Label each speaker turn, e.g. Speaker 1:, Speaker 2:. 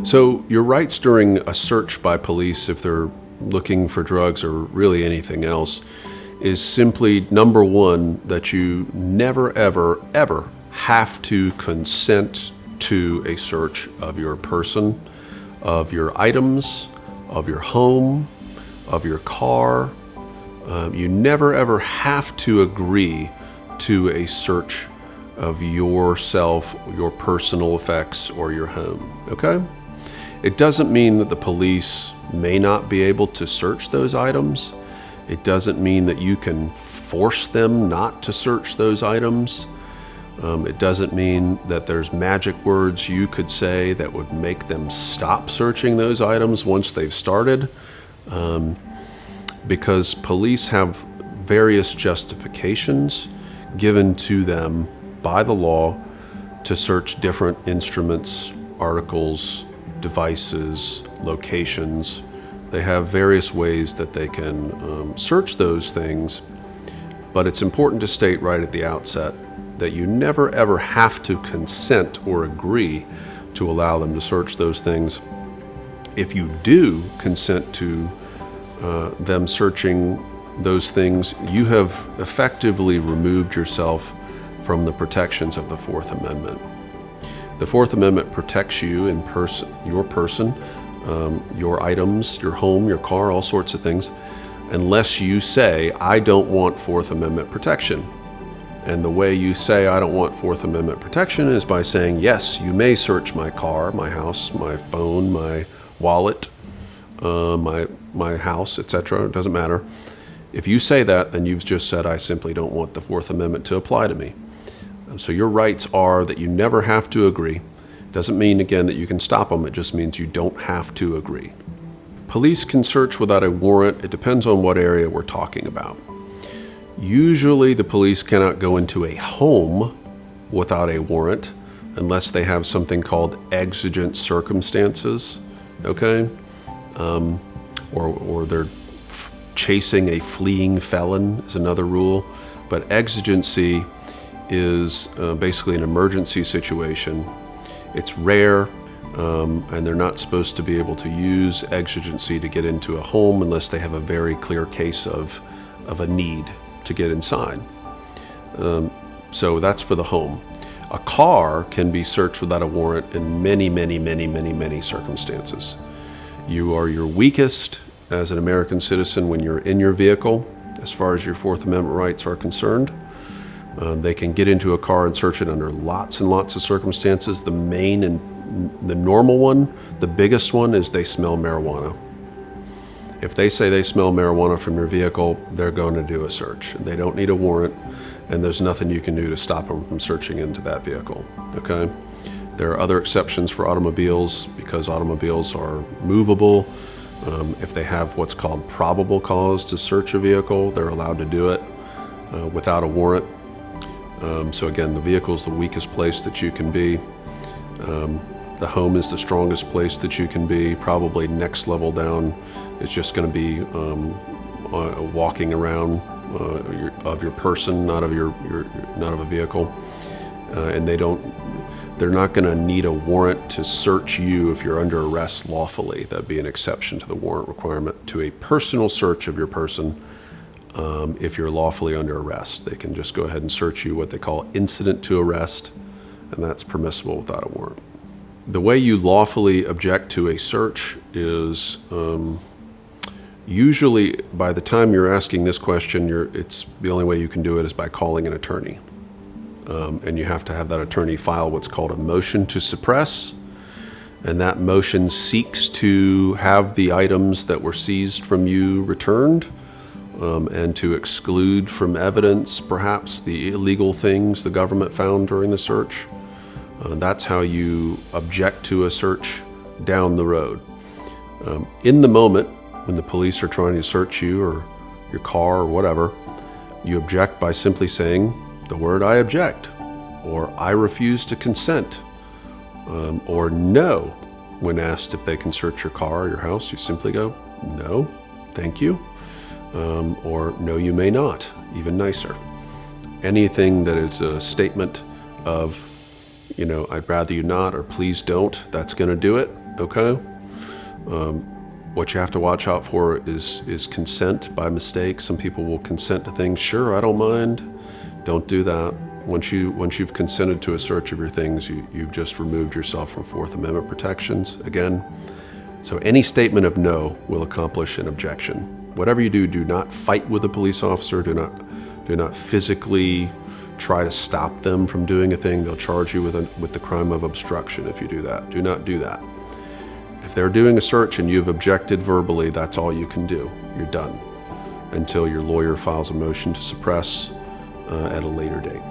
Speaker 1: So your rights during a search by police, if they're looking for drugs or really anything else, is simply number one, that you never, ever, ever have to consent to a search of your person, of your items, of your home, of your car. You never, ever have to agree to a search of yourself, your personal effects, or your home, okay? It doesn't mean that the police may not be able to search those items. It doesn't mean that you can force them not to search those items. It doesn't mean that there's magic words you could say that would make them stop searching those items once they've started, because police have various justifications given to them by the law to search different instruments, articles, devices, locations. They have various ways that they can search those things, but it's important to state right at the outset that you never ever have to consent or agree to allow them to search those things. If you do consent to them searching those things, you have effectively removed yourself from the protections of the Fourth Amendment. The Fourth Amendment protects you in your person, your items, your home, your car, all sorts of things, unless you say, I don't want Fourth Amendment protection. And the way you say, I don't want Fourth Amendment protection, is by saying, yes, you may search my car, my house, my phone, my wallet, my house, etc. It doesn't matter. If you say that, then you've just said, I simply don't want the Fourth Amendment to apply to me. So your rights are that you never have to agree. Doesn't mean, again, that you can stop them. It just means you don't have to agree. Police can search without a warrant. It depends on what area we're talking about. Usually the police cannot go into a home without a warrant unless they have something called exigent circumstances, okay? Or they're chasing a fleeing felon is another rule. But exigency is basically an emergency situation. It's rare, and they're not supposed to be able to use exigency to get into a home unless they have a very clear case of a need to get inside. So that's for the home. A car can be searched without a warrant in many circumstances. You are your weakest as an American citizen when you're in your vehicle, as far as your Fourth Amendment rights are concerned. They can get into a car and search it under lots and lots of circumstances. The main and the normal one, the biggest one, is they smell marijuana. If they say they smell marijuana from your vehicle, they're going to do a search. They don't need a warrant, and there's nothing you can do to stop them from searching into that vehicle, okay? There are other exceptions for automobiles because automobiles are movable. If they have what's called probable cause to search a vehicle, they're allowed to do it without a warrant. So again, the vehicle is the weakest place that you can be. The home is the strongest place that you can be. Probably next level down is just going to be walking around of your person, not of a vehicle. And they're not going to need a warrant to search you if you're under arrest lawfully. That'd be an exception to the warrant requirement to a personal search of your person. If you're lawfully under arrest, they can just go ahead and search you, what they call incident to arrest, and that's permissible without a warrant. The way you lawfully object to a search is usually by the time you're asking this question, it's the only way you can do it is by calling an attorney. And you have to have that attorney file what's called a motion to suppress, and that motion seeks to have the items that were seized from you returned, and to exclude from evidence perhaps the illegal things the government found during the search. That's how you object to a search down the road. In the moment, when the police are trying to search you or your car or whatever, you object by simply saying the word "I object," or "I refuse to consent," or "No." When asked if they can search your car or your house, you simply go, "No, thank you," or "No, you may not," even nicer. Anything that is a statement of, I'd rather you not, or please don't, that's going to do it. okay? What you have to watch out for is consent by mistake. Some people will consent to things. Sure, I don't mind. Don't do that. Once you've consented to a search of your things, you've just removed yourself from Fourth Amendment protections again. So any statement of no will accomplish an objection. Whatever you do not fight with a police officer. Do not physically try to stop them from doing a thing. They'll charge you with the crime of obstruction if you do that. Do not do that. If they're doing a search and you've objected verbally, that's all you can do. You're done until your lawyer files a motion to suppress at a later date.